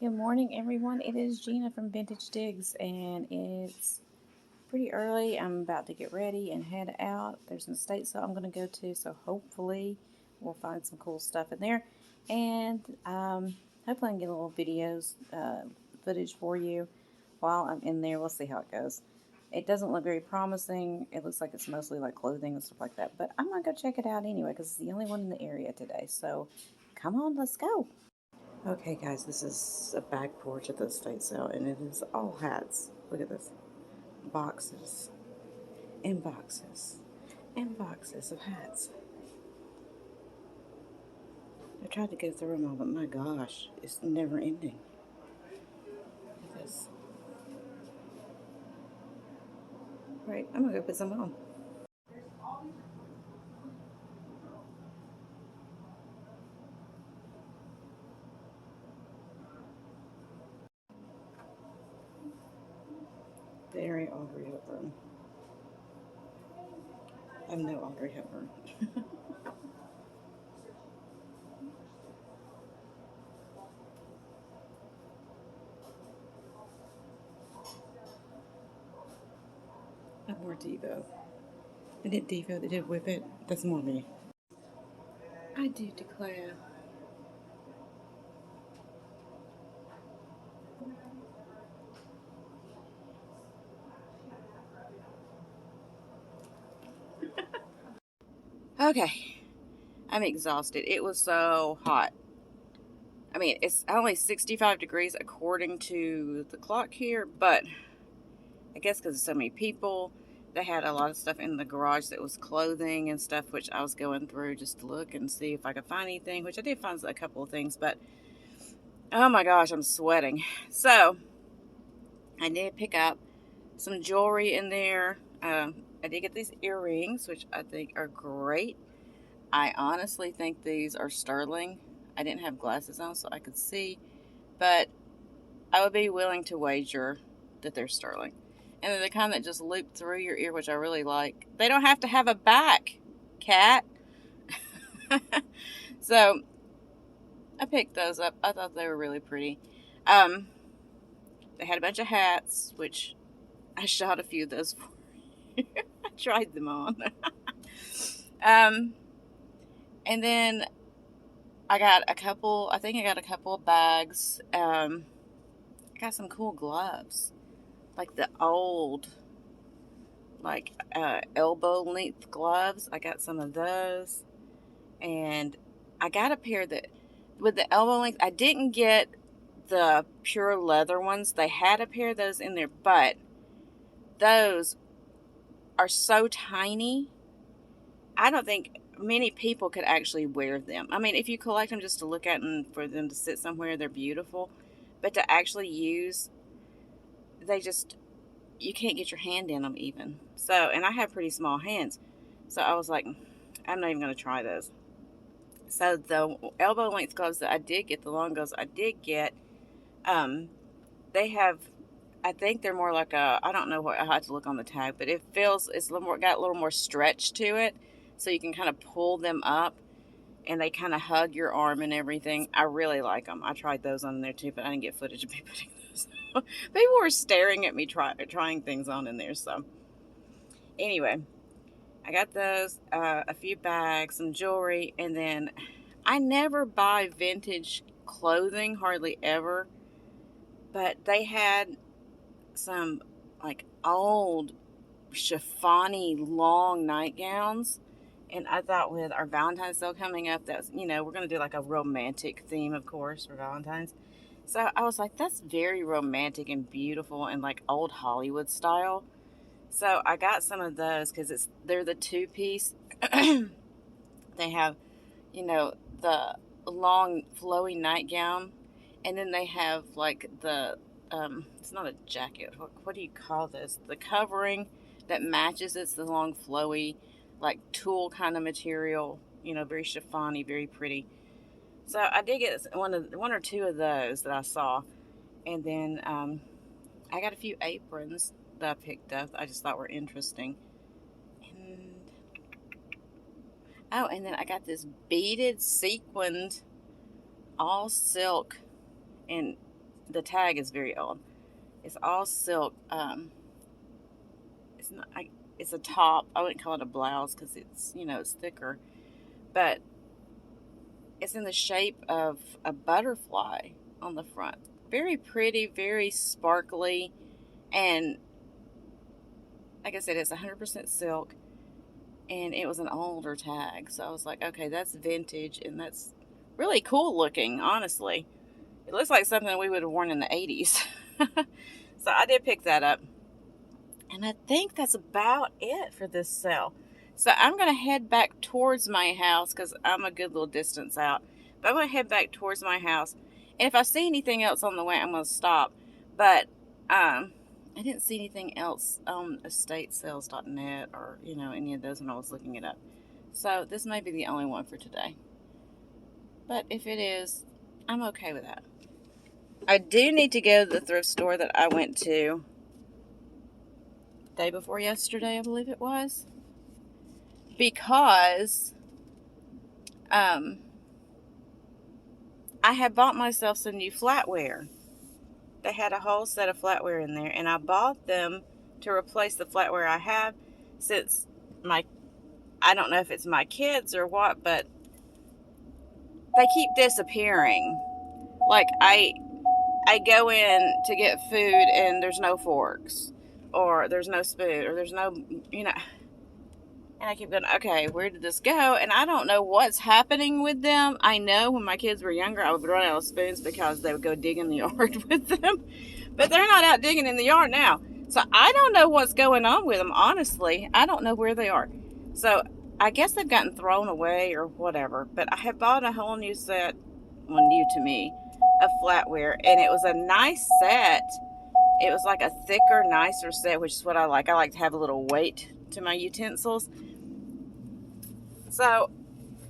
Good morning, everyone. It is Gina from Vintage Digs, and it's pretty early. I'm about to get ready and head out. There's an estate sale I'm going to go to, so hopefully we'll find some cool stuff in there. And hopefully I can get a little videos, footage for you while I'm in there. We'll see how it goes. It doesn't look very promising. It looks like it's mostly like clothing and stuff like that. But I'm going to go check it out anyway because it's the only one in the area today. So come on, let's go. Okay, guys, this is a back porch at the estate sale, and it is all hats. Look at this. Boxes and boxes and boxes of hats. I tried to go through them all, but my gosh, it's never ending. Look at this. Right, I'm gonna go put some on. Very Audrey Hepburn. I'm no Audrey Hepburn. I'm more Devo. They did Devo, they did Whip It. That's more me. I do declare. Okay, I'm exhausted. It was so hot. I mean, it's only 65 degrees according to the clock here, but I guess because of so many people, they had a lot of stuff in the garage that was clothing and stuff, which I was going through just to look and see if I could find anything, which I did find a couple of things, but oh my gosh, I'm sweating. So I did pick up some jewelry in there. I did get these earrings, which I think are great. I honestly think these are sterling. I didn't have glasses on so I could see, but I would be willing to wager that they're sterling. And they're the kind that just loop through your ear, which I really like. They don't have to have a back, cat. So I picked those up. I thought they were really pretty. They had a bunch of hats, which I shot a few of those for you. I tried them on. And then I got a couple, I think I got a couple of bags. I got some cool gloves. Like the old, like elbow length gloves. I got some of those. And I got a pair that, with the elbow length, I didn't get the pure leather ones. They had a pair of those in there, but those are so tiny. I don't think many people could actually wear them. I mean, if you collect them just to look at and for them to sit somewhere, they're beautiful. But to actually use, they just, you can't get your hand in them even. So, and I have pretty small hands. So I was like, I'm not even going to try those. So the elbow length gloves that I did get, the long gloves I did get, they have, I think they're more like a, I don't know what, I have to look on the tag, but it feels, it's a little more, got a little more stretch to it. So you can kind of pull them up and they kind of hug your arm and everything. I really like them. I tried those on there too, but I didn't get footage of me putting those on. People were staring at me trying things on in there. So anyway, I got those, a few bags, some jewelry, and then I never buy vintage clothing, hardly ever, but they had some like old chiffony long nightgowns. And I thought with our Valentine's sale coming up, that was, you know, we're going to do like a romantic theme, of course, for Valentine's. So I was like, that's very romantic and beautiful and like old Hollywood style. So I got some of those because they're the two-piece. They have, you know, the long flowy nightgown, and then they have like the it's not a jacket. What do you call this? The covering that matches. It's the long flowy, like tulle kind of material. You know, very chiffony, very pretty. So I did get one or two of those that I saw, and then I got a few aprons that I picked up. I just thought were interesting. And oh, and then I got this beaded sequined all silk, and the tag is very old. It's all silk. It's not. It's a top. I wouldn't call it a blouse because it's it's thicker, but it's in the shape of a butterfly on the front. Very pretty, very sparkly, and like I said, it's 100% silk, and it was an older tag. So I was like, okay, that's vintage, and that's really cool looking, honestly. It looks like something we would have worn in the 80s. So I did pick that up. And I think that's about it for this sale. So I'm going to head back towards my house because I'm a good little distance out. But I'm going to head back towards my house. And if I see anything else on the way, I'm going to stop. But I didn't see anything else on estatesales.net or, any of those when I was looking it up. So this may be the only one for today. But if it is, I'm okay with that. I do need to go to the thrift store that I went to day before yesterday, I believe it was, because I had bought myself some new flatware. They had a whole set of flatware in there, and I bought them to replace the flatware I have, since I don't know if it's my kids or what, but they keep disappearing. Like I go in to get food and there's no forks, or there's no spoon, or there's no, and I keep going, okay, where did this go? And I don't know what's happening with them. I know when my kids were younger, I would run out of spoons because they would go dig in the yard with them. But they're not out digging in the yard now. So I don't know what's going on with them, honestly. I don't know where they are. So I guess they've gotten thrown away or whatever. But I had bought a whole new set, well, new to me, of flatware. And it was a nice set. It was like a thicker, nicer set, which is what I like. I like to have a little weight to my utensils. So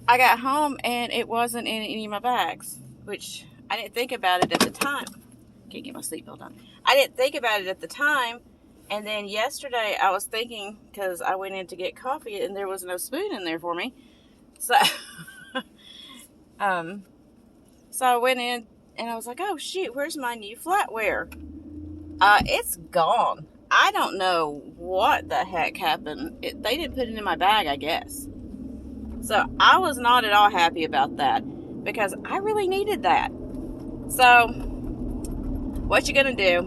I got home and it wasn't in any of my bags, which I didn't think about it at the time. Can't get my seatbelt on. I didn't think about it at the time. And then yesterday I was thinking, because I went in to get coffee and there was no spoon in there for me. So, so I went in and I was like, oh shit, where's my new flatware? It's gone. I don't know what the heck happened. They didn't put it in my bag, I guess. So I was not at all happy about that because I really needed that. So what you gonna do?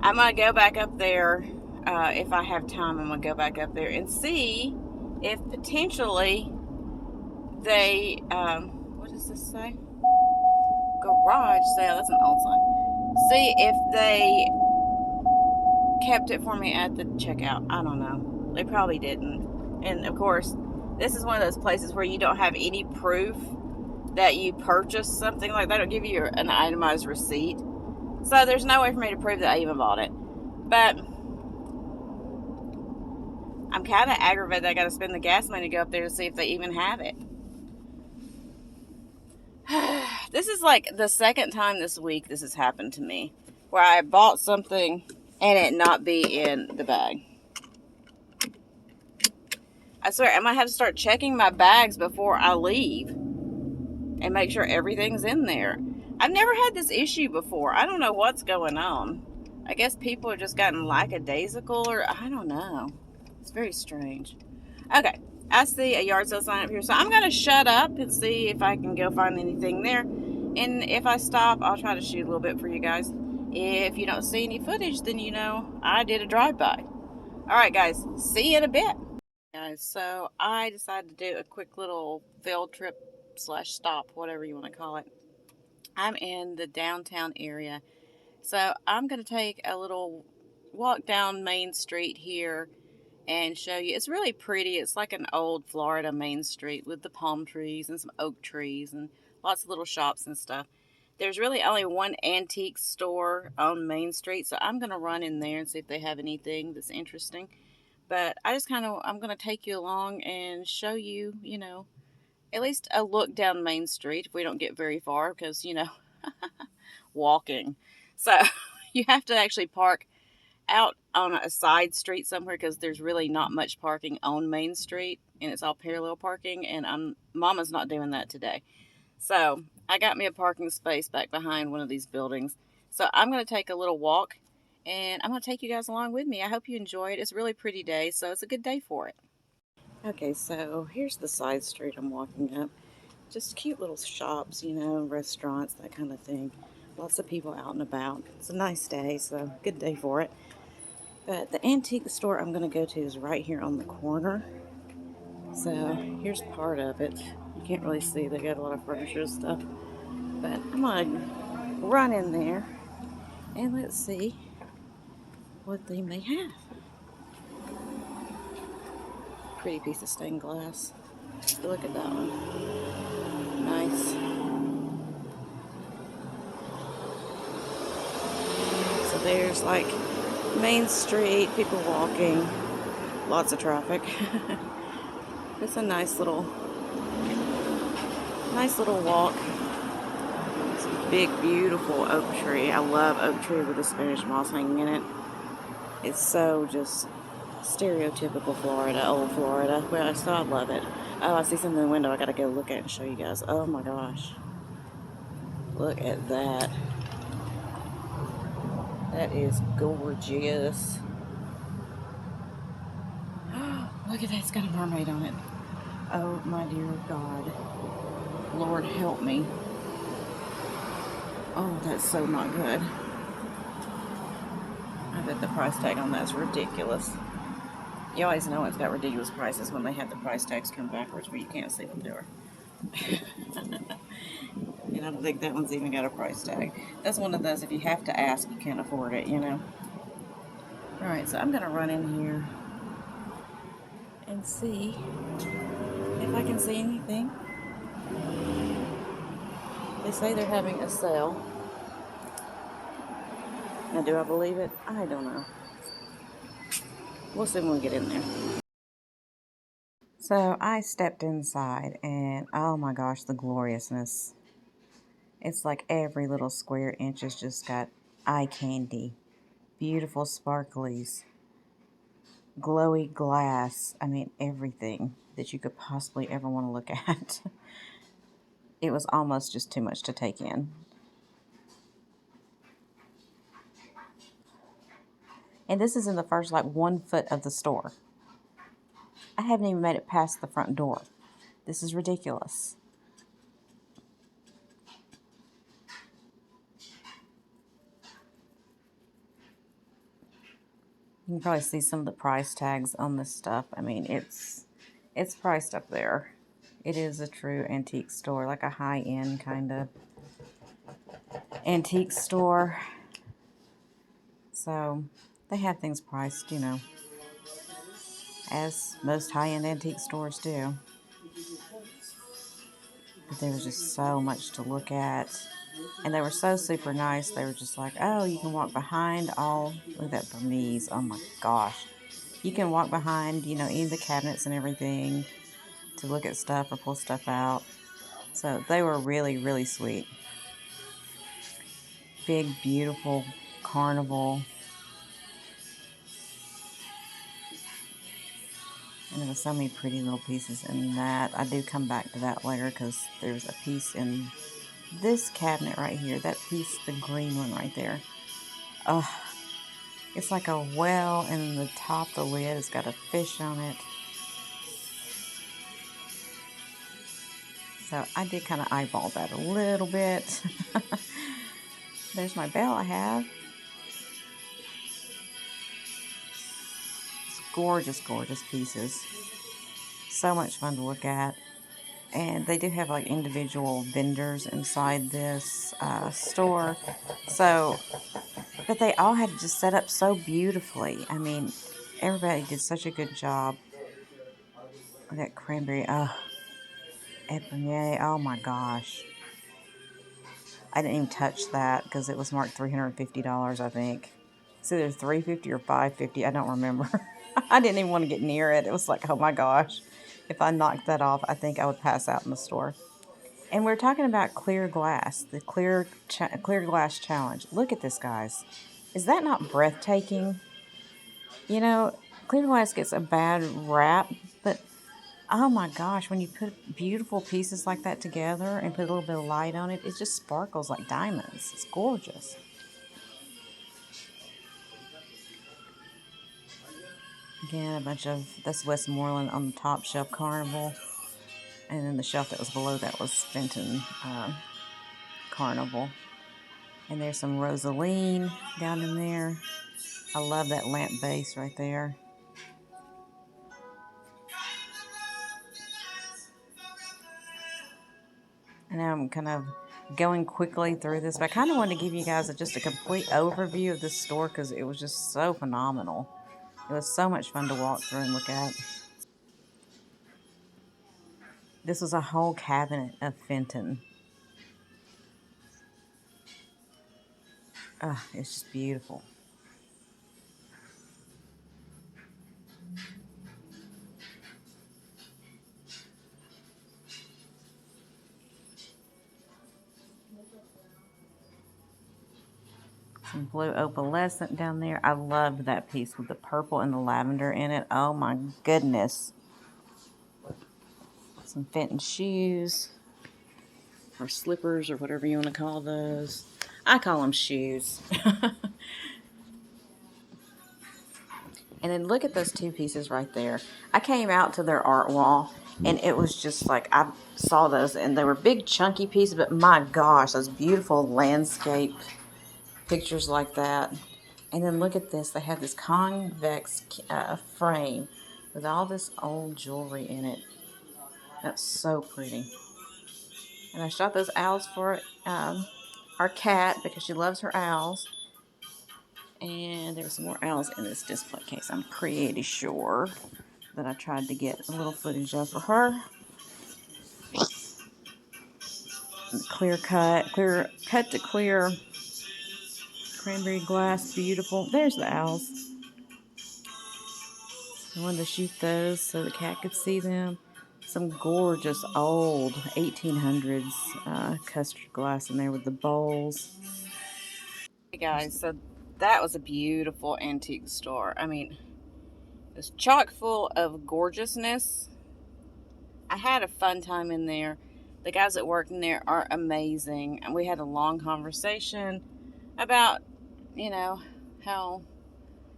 I'm gonna go back up there. If I have time, I'm gonna go back up there and see if potentially they, what does this say? Garage sale. That's an old sign. See if they kept it for me at the checkout. I don't know. They probably didn't. And of course, this is one of those places where you don't have any proof that you purchased something. Like, they don't give you an itemized receipt. So there's no way for me to prove that I even bought it. But I'm kind of aggravated that I got to spend the gas money to go up there to see if they even have it. This is like the second time this week this has happened to me, where I bought something and it not be in the bag. I swear, I might have to start checking my bags before I leave and make sure everything's in there. I've never had this issue before. I don't know what's going on. I guess people have just gotten lackadaisical, or I don't know. It's very strange. Okay, I see a yard sale sign up here, so I'm going to shut up and see if I can go find anything there. And if I stop, I'll try to shoot a little bit for you guys. If you don't see any footage, then you know I did a drive-by. Alright guys, see you in a bit. Guys, so I decided to do a quick little field trip / stop, whatever you want to call it. I'm in the downtown area, so I'm going to take a little walk down Main Street here and show you. It's really pretty. It's like an old Florida Main Street with the palm trees and some oak trees and lots of little shops and stuff. There's really only one antique store on Main Street, so I'm going to run in there and see if they have anything that's interesting. But I'm going to take you along and show you, at least a look down Main Street if we don't get very far, because, walking. So you have to actually park out on a side street somewhere, because there's really not much parking on Main Street, and it's all parallel parking, and Mama's not doing that today. So I got me a parking space back behind one of these buildings. So I'm going to take a little walk, and I'm going to take you guys along with me. I hope you enjoy it. It's a really pretty day, so it's a good day for it. Okay, so here's the side street I'm walking up. Just cute little shops, you know, restaurants, that kind of thing. Lots of people out and about. It's a nice day, so good day for it. But the antique store I'm going to go to is right here on the corner. So here's part of it. You can't really see, they got a lot of furniture and stuff. But I'm going to run in there and let's see what they may have. Pretty piece of stained glass. Look at that one. Nice. So there's like Main Street, people walking, lots of traffic. It's a nice little walk. It's a big, beautiful oak tree. I love oak tree with the Spanish moss hanging in it. It's so just stereotypical Florida, old Florida. Well, so I love it. Oh, I see something in the window I gotta go look at and show you guys. Oh my gosh. Look at that. That is gorgeous. Look at that, it's got a mermaid on it. Oh my dear God. Lord help me. Oh, that's so not good. I bet the price tag on that's ridiculous. You always know it's got ridiculous prices when they have the price tags come backwards where you can't see them door. And I don't think that one's even got a price tag. That's one of those, if you have to ask, you can't afford it, you know. Alright, so I'm going to run in here and see if I can see anything. They say they're having a sale. Now, do I believe it? I don't know. We'll see when we get in there. So I stepped inside and oh my gosh, the gloriousness. It's like every little square inch has just got eye candy. Beautiful sparklies. Glowy glass. I mean, everything that you could possibly ever want to look at. It was almost just too much to take in. And this is in the first like 1 foot of the store. I haven't even made it past the front door. This is ridiculous. You can probably see some of the price tags on this stuff. I mean, it's priced up there. It is a true antique store, like a high-end kind of antique store. So they have things priced, you know, as most high-end antique stores do. But there was just so much to look at. And they were so super nice. They were just like, oh, you can walk behind all, look at that Burmese. Oh my gosh. You can walk behind, you know, any of the cabinets and everything to look at stuff or pull stuff out. So they were really, really sweet. Big, beautiful carnival. And there were so many pretty little pieces in that. I do come back to that later because there's a piece in this cabinet right here. That piece, the green one right there. It's like a well, and the top of the lid has got a fish on it. So I did kind of eyeball that a little bit. There's my bell I have. It's gorgeous, gorgeous pieces. So much fun to look at. And they do have like individual vendors inside this store. So, but they all had it just set up so beautifully. I mean, everybody did such a good job. That cranberry, Epinay, oh my gosh. I didn't even touch that because it was marked $350, I think. It's either $350 or $550, I don't remember. I didn't even want to get near it. It was like, oh my gosh. If I knocked that off, I think I would pass out in the store. And we're talking about clear glass, the clear glass challenge. Look at this, guys. Is that not breathtaking? You know, clear glass gets a bad rap, but Oh my gosh, when you put beautiful pieces like that together and put a little bit of light on it, it just sparkles like diamonds. It's gorgeous. Again, a bunch of, that's Westmoreland on the top shelf, Carnival. And then the shelf that was below that was Fenton Carnival. And there's some Rosaline down in there. I love that lamp base right there. And now I'm kind of going quickly through this, but I kind of wanted to give you guys just a complete overview of this store because it was just so phenomenal. It was so much fun to walk through and look at. This was a whole cabinet of Fenton. It's just beautiful. Some blue opalescent down there. I loved that piece with the purple and the lavender in it. Oh my goodness. Some Fenton shoes. Or slippers or whatever you want to call those. I call them shoes. And then look at those two pieces right there. I came out to their art wall, and it was just like, I saw those, and they were big, chunky pieces, but my gosh, those beautiful landscape pictures like that. And then look at this. They have this convex frame with all this old jewelry in it. That's so pretty. And I shot those owls for our cat because she loves her owls. And there's some more owls in this display case, I'm pretty sure, that I tried to get a little footage of for her. Clear cut to clear cranberry glass, beautiful. There's the owls. I wanted to shoot those so the cat could see them. Some gorgeous old 1800s custard glass in there with the bowls. Hey guys, so that was a beautiful antique store. I mean, it's chock full of gorgeousness. I had a fun time in there. The guys that worked in there are amazing. And we had a long conversation about, how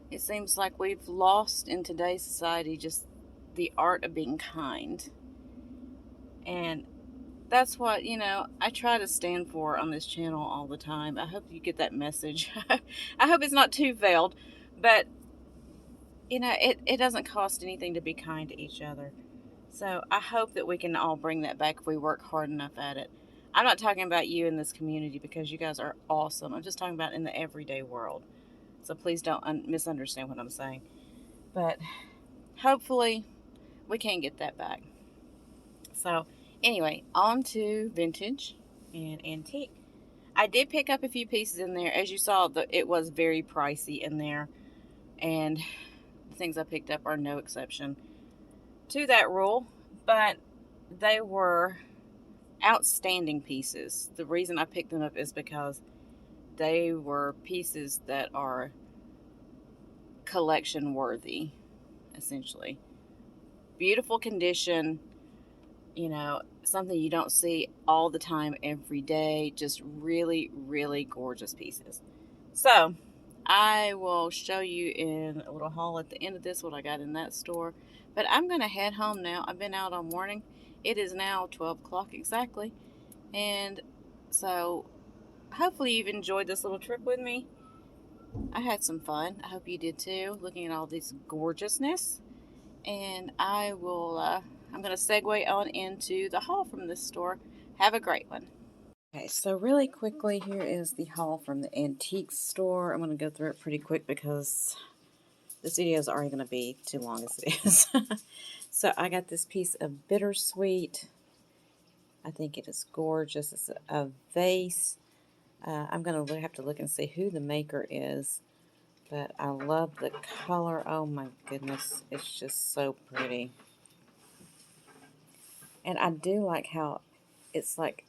it seems like we've lost in today's society just the art of being kind. And that's what, I try to stand for on this channel all the time. I hope you get that message. I hope it's not too veiled. But, it doesn't cost anything to be kind to each other. So I hope that we can all bring that back if we work hard enough at it. I'm not talking about you in this community because you guys are awesome. I'm just talking about in the everyday world. So please don't misunderstand what I'm saying. But hopefully we can get that back. So anyway, on to vintage and antique. I did pick up a few pieces in there. As you saw, it was very pricey in there. And the things I picked up are no exception to that rule. But they were outstanding pieces. The reason I picked them up is because they were pieces that are collection worthy, essentially. Beautiful condition, something you don't see all the time every day. Just really, really gorgeous pieces. So I will show you in a little haul at the end of this what I got in that store. But I'm going to head home now. I've been out all morning. It is now 12 o'clock exactly. And so hopefully you've enjoyed this little trip with me. I had some fun. I hope you did too, looking at all this gorgeousness. And I'm going to segue on into the haul from this store. Have a great one. Okay, so really quickly, here is the haul from the antique store. I'm going to go through it pretty quick because this video is already going to be too long as it is. So I got this piece of bittersweet. I think it is gorgeous. It's a vase. I'm going to have to look and see who the maker is. But I love the color. Oh my goodness. It's just so pretty. And I do like how it's like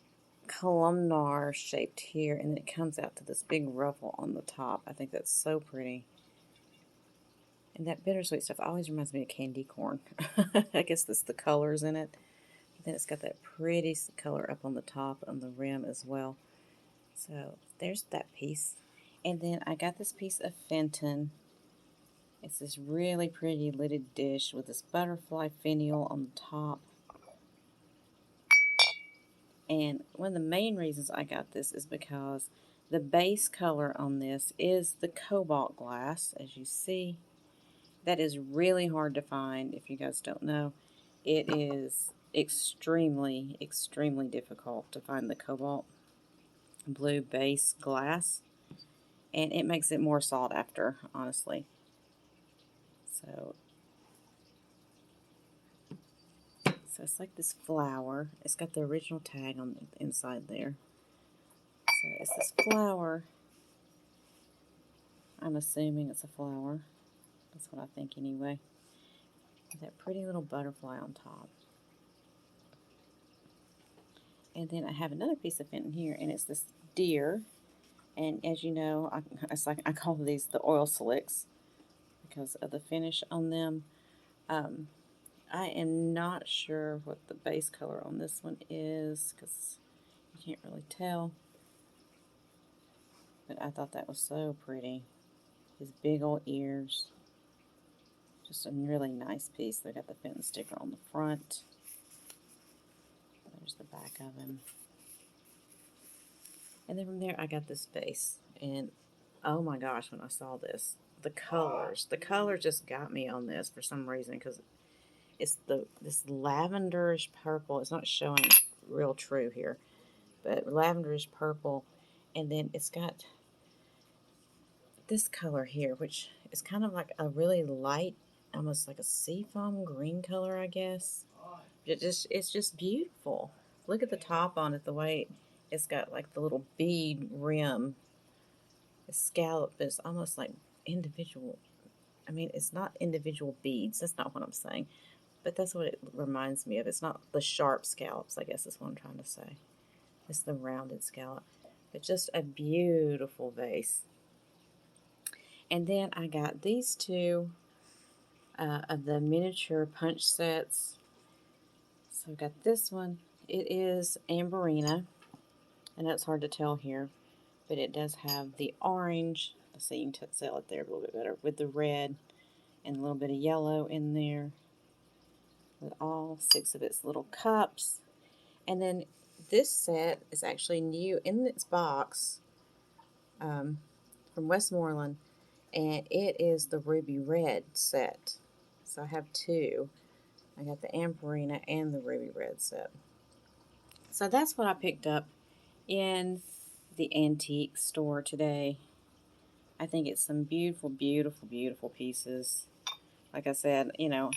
columnar shaped here. And then it comes out to this big ruffle on the top. I think that's so pretty. And that bittersweet stuff always reminds me of candy corn. I guess that's the colors in it. Then it's got that pretty color up on the top on the rim as well. So there's that piece. And then I got this piece of Fenton. It's this really pretty lidded dish with this butterfly finial on the top. And one of the main reasons I got this is because the base color on this is the cobalt glass, as you see. That is really hard to find if you guys don't know. It is extremely, extremely difficult to find the cobalt blue base glass. And it makes it more sought after, honestly. So it's like this flower. It's got the original tag on the inside there. So it's this flower. I'm assuming it's a flower. That's what I think anyway. That pretty little butterfly on top. And then I have another piece of Fenton here, and it's this deer. And as you know, I call these the oil slicks because of the finish on them. I am not sure what the base color on this one is because you can't really tell. But I thought that was so pretty. His big old ears. Just a really nice piece. They got the Fenton sticker on the front. There's the back of him. And then from there I got this base. And oh my gosh, when I saw this, the colors just got me on this for some reason because it's this lavenderish purple. It's not showing real true here, but lavenderish purple, and then it's got this color here, which is kind of like a really light, almost like a seafoam green color, I guess. It's just beautiful. Look at the top on it, the way it's got like the little bead rim. The scallop is almost like individual. I mean, it's not individual beads. That's not what I'm saying. But that's what it reminds me of. It's not the sharp scallops, I guess is what I'm trying to say. It's the rounded scallop. But just a beautiful vase. And then I got these two of the miniature punch sets. So I've got this one. It is Amberina. I know it's hard to tell here, but it does have the orange. Let's see, you can tell it there a little bit better. With the red and a little bit of yellow in there. With all 6 of its little cups. And then this set is actually new in its box from Westmoreland, and it is the ruby red set. So I have 2. I got the Amberina and the ruby red set. So that's what I picked up in the antique store today. I think it's some beautiful, beautiful, beautiful pieces. Like I said, you know,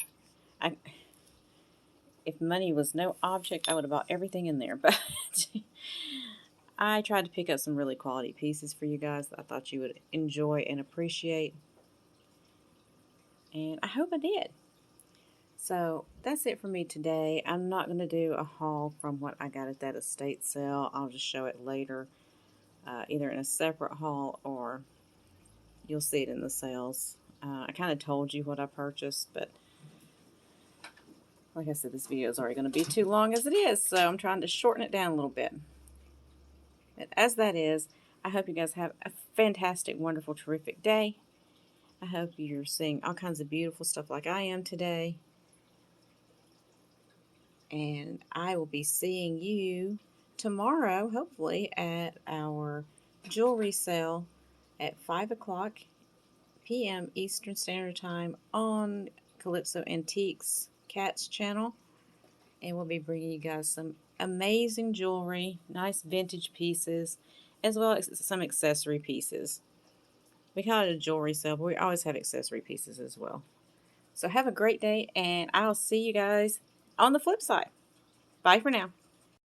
if money was no object, I would have bought everything in there. But I tried to pick up some really quality pieces for you guys that I thought you would enjoy and appreciate. And I hope I did. So that's it for me today. I'm not going to do a haul from what I got at that estate sale. I'll just show it later, either in a separate haul or you'll see it in the sales. I kind of told you what I purchased, but like I said, this video is already going to be too long as it is, so I'm trying to shorten it down a little bit. But as that is, I hope you guys have a fantastic, wonderful, terrific day. I hope you're seeing all kinds of beautiful stuff like I am today. And I will be seeing you tomorrow, hopefully, at our jewelry sale at 5 o'clock p.m. Eastern Standard Time on Calypso Antiques Cat's channel. And we'll be bringing you guys some amazing jewelry, nice vintage pieces, as well as some accessory pieces. We call it a jewelry sale, but we always have accessory pieces as well. So have a great day, and I'll see you guys on the flip side. Bye for now.